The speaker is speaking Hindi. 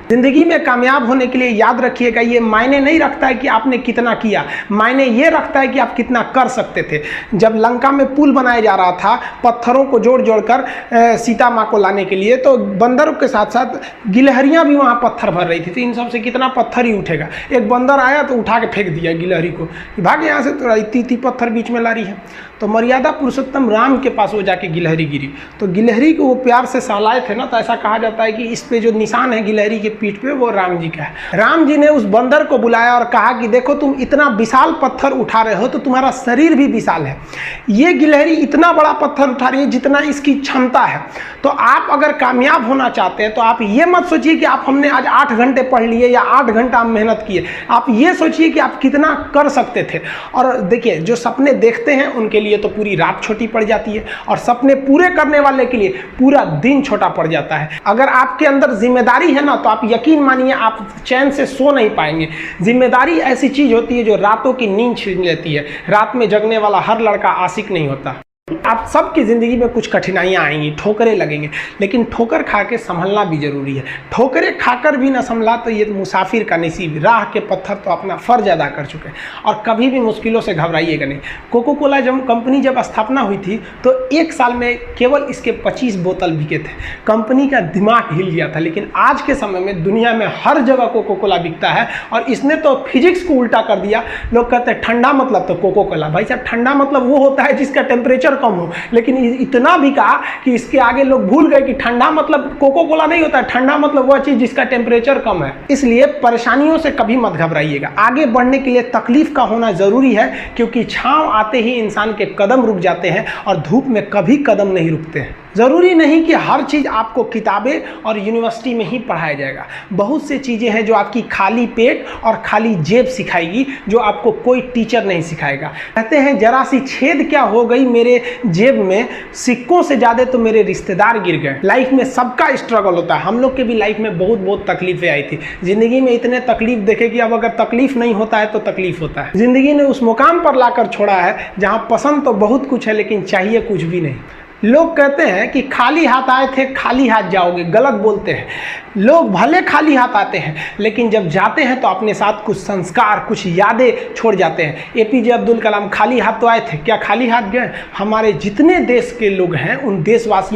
जिंदगी में कामयाब होने के लिए याद रखिएगा, ये मायने नहीं रखता है कि आपने कितना किया, मायने ये रखता है कि आप कितना कर सकते थे। जब लंका में पुल बनाया जा रहा था पत्थरों को जोड़ जोड़कर सीता माँ को लाने के लिए, तो बंदरों के साथ साथ गिलहरियाँ भी वहाँ पत्थर भर रही थी। तो इन सब से कितना पत्थर ही उठेगा। एक बंदर आया तो उठा के फेंक दिया गिलहरी को, भाग यहाँ से, तो इतनी पत्थर बीच में ला रही है। तो मर्यादा पुरुषोत्तम राम के पास वो जाके गिलहरी गिरी, तो गिलहरी को वो प्यार से सहलाए थे ना, तो ऐसा कहा जाता है कि इस पे जो निशान है गिलहरी के पीठ पे वो राम जी का है। राम जी ने उस बंदर को बुलाया और कहा कि देखो तुम इतना विशाल पत्थर उठा रहे हो तो तुम्हारा शरीर भी विशाल है, ये गिलहरी इतना बड़ा पत्थर उठा रही है जितना इसकी क्षमता है। तो आप अगर कामयाब होना चाहते हैं तो आप ये मत सोचिए कि आप हमने आज 8 घंटे पढ़ लिए या 8 घंटा मेहनत किए, आप ये सोचिए कि आप कितना कर सकते थे। और देखिए, जो सपने देखते हैं उनके लिए तो पूरी रात छोटी पड़ जाती है, और सपने पूरे करने वाले के लिए पूरा दिन छोटा पड़ जाता है। अगर आपके अंदर जिम्मेदारी है ना, तो आप यकीन मानिए आप चैन से सो नहीं पाएंगे। जिम्मेदारी ऐसी चीज होती है जो रातों की नींद छीन लेती है। रात में जगने वाला हर लड़का आशिक नहीं होता। आप सबकी ज़िंदगी में कुछ कठिनाइयाँ आएंगी, ठोकरें लगेंगे, लेकिन ठोकर खा के संभलना भी जरूरी है। ठोकरें खाकर भी ना संभला तो ये मुसाफिर का नसीब। राह के पत्थर तो अपना फर्ज अदा कर चुके हैं, और कभी भी मुश्किलों से घबराइएगा नहीं। कोको कोला कंपनी जब स्थापना हुई थी तो 1 साल में केवल इसके 25 बोतल बिके थे। कंपनी का दिमाग हिल गया था। लेकिन आज के समय में दुनिया में हर जगह कोको कोला बिकता है, और इसने तो फिजिक्स को उल्टा कर दिया। लोग कहते हैं ठंडा मतलब तो कोको कोला। भाई साहब, ठंडा मतलब वो होता है जिसका टेम्परेचर कम हो, लेकिन इतना भी कहा कि इसके आगे लोग भूल गए कि ठंडा मतलब कोको कोला नहीं होता है, ठंडा मतलब वह चीज जिसका टेम्परेचर कम है। इसलिए परेशानियों से कभी मत घबराइएगा। आगे बढ़ने के लिए तकलीफ का होना जरूरी है, क्योंकि छांव आते ही इंसान के कदम रुक जाते हैं और धूप में कभी कदम नहीं रुकते हैं। ज़रूरी नहीं कि हर चीज़ आपको किताबें और यूनिवर्सिटी में ही पढ़ाया जाएगा। बहुत से चीज़ें हैं जो आपकी खाली पेट और खाली जेब सिखाएगी, जो आपको कोई टीचर नहीं सिखाएगा। कहते हैं जरा सी छेद क्या हो गई मेरे जेब में, सिक्कों से ज़्यादा तो मेरे रिश्तेदार गिर गए। लाइफ में सबका स्ट्रगल होता है। हम लोग के भी लाइफ में बहुत तकलीफें आई थी। ज़िंदगी में इतने तकलीफ देखे कि अब अगर तकलीफ नहीं होता है तो तकलीफ होता है। ज़िंदगी ने उस मुकाम पर लाकर छोड़ा है जहाँ पसंद तो बहुत कुछ है लेकिन चाहिए कुछ भी नहीं। लोग कहते हैं कि खाली हाथ आए थे खाली हाथ जाओगे, गलत बोलते हैं। लोग भले खाली हाथ आते हैं, लेकिन जब जाते हैं तो अपने साथ कुछ संस्कार, कुछ यादें छोड़ जाते हैं। APJ अब्दुल कलाम खाली हाथ तो आए थे, क्या खाली हाथ गए? हमारे जितने देश के लोग हैं उन देशवासियों